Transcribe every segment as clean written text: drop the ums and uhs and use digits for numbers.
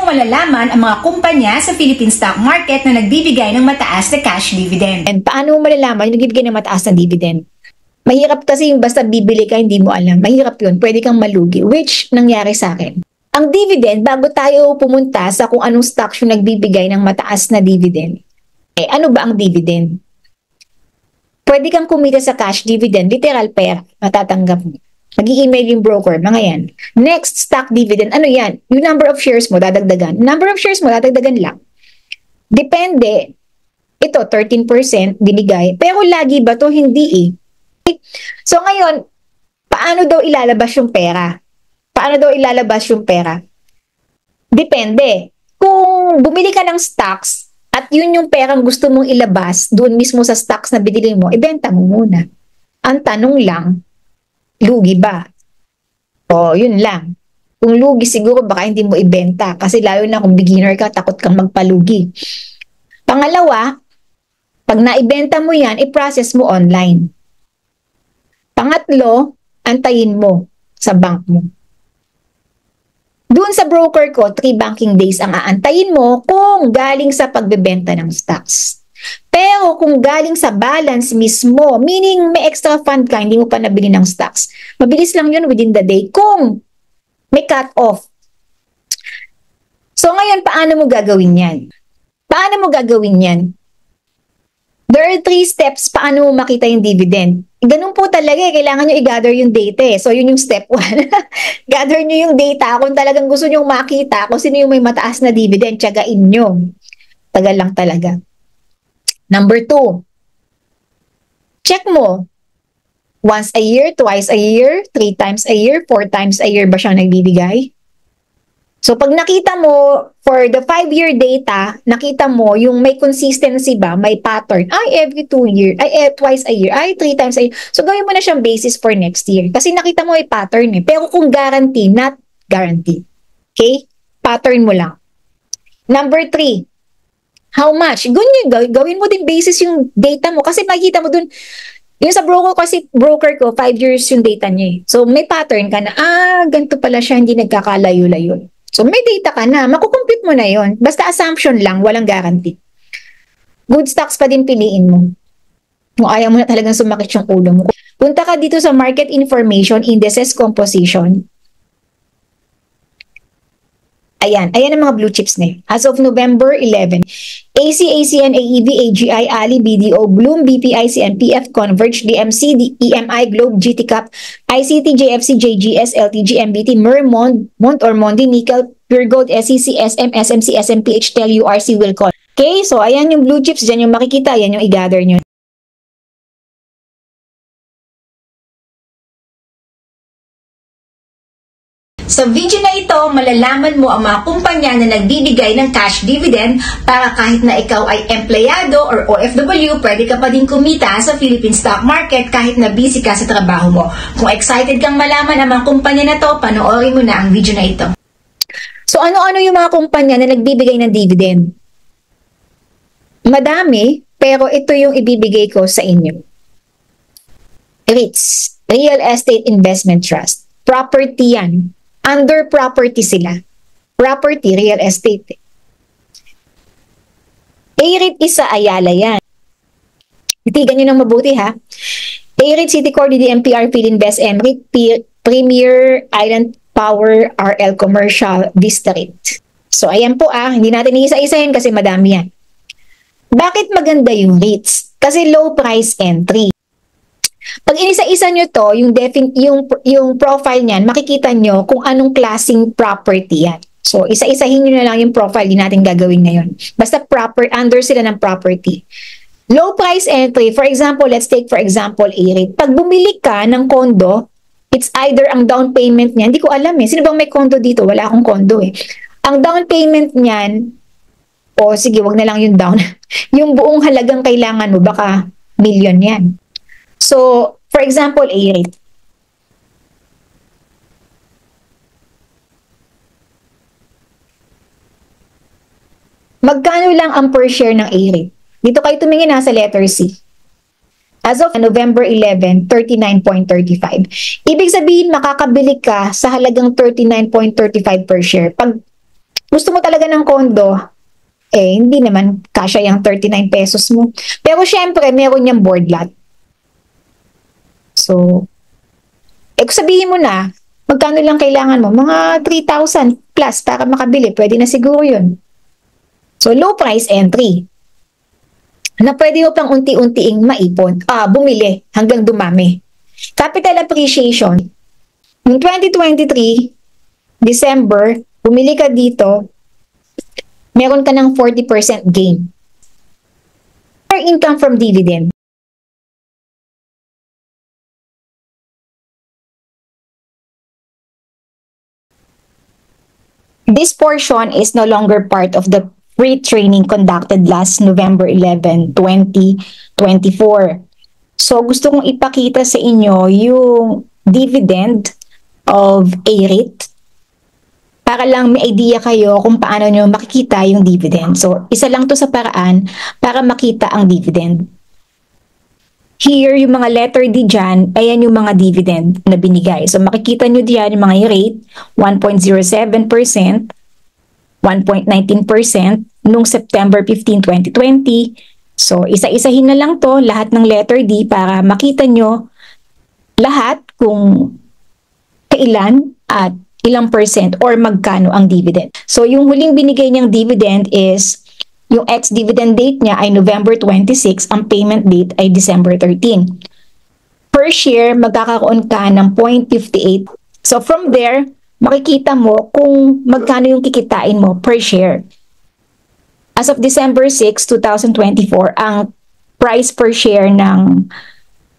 malalaman ang mga kumpanya sa Philippine stock market na nagbibigay ng mataas na cash dividend? And paano mo malalaman yung nagbibigay ng mataas na dividend? Mahirap kasi yung basta bibili ka, hindi mo alam. Mahirap yun. Pwede kang malugi. Which nangyari sa akin. Ang dividend, bago tayo pumunta sa kung anong stocks yung nagbibigay ng mataas na dividend, ano ba ang dividend? Pwede kang kumita sa cash dividend, literal pera, matatanggap mo. Mag-i-email yung broker, mga yan. Next, stock dividend, ano yan? Yung number of shares mo, dadagdagan. Number of shares mo, dadagdagan lang. Depende. Ito, 13% binigay. Pero lagi ba to? Hindi eh. So ngayon, paano daw ilalabas yung pera? Paano daw ilalabas yung pera? Depende. Kung bumili ka ng stocks at yun yung perang gusto mong ilabas doon mismo sa stocks na binili mo, ibenta mo muna. Ang tanong lang, lugi ba? O, yun lang. Kung lugi, siguro baka hindi mo ibenta. Kasi lalo na kung beginner ka, takot kang magpalugi. Pangalawa, pag naibenta mo yan, i-process mo online. Pangatlo, antayin mo sa bank mo. Doon sa broker ko, 3 banking days ang aantayin mo kung galing sa pagbebenta ng stocks. Pero kung galing sa balance mismo, meaning may extra fund ka, hindi mo pa nabili ng stocks, mabilis lang yun within the day kung may cut-off. So ngayon, paano mo gagawin yan? Paano mo gagawin yan? There are 3 steps paano mo makita yung dividend. Ganun po talaga eh. Kailangan nyo i-gather yung data eh. So yun yung step 1. Gather nyo yung data kung talagang gusto nyo makita kung sino yung may mataas na dividend, tiyagain nyo. Tagal lang talaga. Number 2, check mo. Once a year, twice a year, 3 times a year, 4 times a year ba siyang nagbibigay? So pag nakita mo, for the 5-year data, nakita mo yung may consistency ba, may pattern, every 2 years, twice a year, 3 times a year. So gawin mo na siyang basis for next year. Kasi nakita mo may pattern eh. Pero kung guarantee, not guarantee. Okay? Pattern mo lang. Number 3, how much? Gawin mo din basis yung data mo. Kasi makikita mo dun, yung sa broker ko, 5 years yung data niya eh. So may pattern ka na, ganito pala siya, hindi nagkakalayo-layo. So may data ka na, makukompute mo na yon. Basta assumption lang, walang guarantee. Good stocks pa din piliin mo. Kung ayaw mo na talagang sumakit yung ulo mo. Punta ka dito sa market information, indices, composition. Ayan ang mga blue chips na. As of November 11, AC, ACN, AEV, AGI, Ali, BDO, Bloom, BPI, CNPF, Converge, DMC, EMI, Globe, GTCAP, ICT, JFC, JGS, LTG, MBT, Mont or Mondi, Nickel, Pure Gold, SEC, SM, SMC, SMPH, TEL, URC, Wilcon. Okay, so ayan yung blue chips, dyan yung makikita, ayan yung i-gather nyo. Sa video na ito, malalaman mo ang mga kumpanya na nagbibigay ng cash dividend para kahit na ikaw ay empleyado or OFW, pwede ka pa din kumita sa Philippine stock market kahit na busy ka sa trabaho mo. Kung excited kang malaman ang mga kumpanya na to, panoorin mo na ang video na ito. So ano-ano yung mga kumpanya na nagbibigay ng dividend? Madami, pero ito yung ibibigay ko sa inyo. REITs, Real Estate Investment Trust. Property yan. Under property sila. Property, real estate. AREIT isa Ayala yan. Titigan nyo ng mabuti ha. AREIT, Citicorp, DDMPR, Philinvest, MREIT, Premier, Island Power, RL Commercial, Vista REIT. So ayan po hindi natin iisa-isahin kasi madami yan. Bakit maganda yung REITs? Kasi low price entry. Pag inisa-isa nyo to, yung profile niyan, makikita nyo kung anong klaseng property yan. So, isa-isahin nyo na lang yung profile, di natin gagawin ngayon. Basta under sila ng property. Low price entry, for example, let's take for example AREIT. Pag bumili ka ng condo, it's either ang down payment niyan, hindi ko alam eh. Sino bang may condo dito? Wala akong condo eh. Ang down payment niyan, sige, wag na lang yung down. Yung buong halagang kailangan mo, baka million yan. So, for example, AREIT. Magkano lang ang per share ng AREIT? Dito kayo tumingin sa letter C. As of November 11, 39.35. Ibig sabihin, makakabili ka sa halagang 39.35 per share. Pag gusto mo talaga ng kondo, hindi naman kasya yung 39 pesos mo. Pero syempre, meron niyang board lot. So, kung sabihin mo na, magkano lang kailangan mo? Mga 3,000 plus para makabili. Pwede na siguro yun. So, low price entry. Na pwede mo pang unti-untiing maipon. Bumili hanggang dumami. Capital appreciation. Noong 2023, December, bumili ka dito, meron ka ng 40% gain. Income from dividend. This portion is no longer part of the free training conducted last November 11, 2024. So, gusto kong ipakita sa inyo yung dividend of A-REIT para lang may idea kayo kung paano nyo makikita yung dividend. So, isa lang to sa paraan para makita ang dividend. Here, yung mga letter D dyan, ayan yung mga dividend na binigay. So, makikita nyo diyan yung mga rate, 1.07%, 1.19% nung September 15, 2020. So, isa-isahin na lang to, lahat ng letter D para makita nyo lahat kung kailan at ilang percent or magkano ang dividend. So, yung huling binigay niyang dividend is yung ex-dividend date niya ay November 26, ang payment date ay December 13. Per share, magkakaroon ka ng 0.58. So from there, makikita mo kung magkano yung kikitain mo per share. As of December 6, 2024, ang price per share ng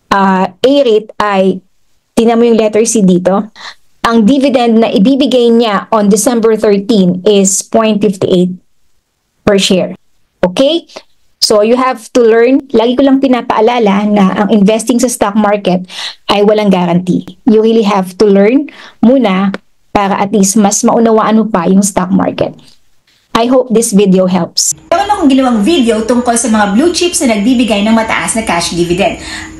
A-REIT ay, tingnan mo yung letter C dito, ang dividend na ibibigay niya on December 13 is 0.58 per share. Okay? So, you have to learn, lagi ko lang pinapaalala na ang investing sa stock market ay walang guarantee. You really have to learn muna para at least mas maunawaan mo pa yung stock market. I hope this video helps. Meron akong ginawang video tungkol sa mga blue chips na nagbibigay ng mataas na cash dividend.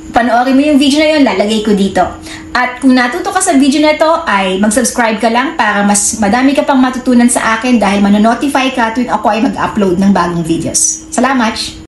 Panoorin mo yung video na yun, lalagay ko dito. At kung natuto ka sa video na to, ay mag-subscribe ka lang para mas madami ka pang matutunan sa akin dahil manonotify ka tuwing ako ay mag-upload ng bagong videos. Salamat!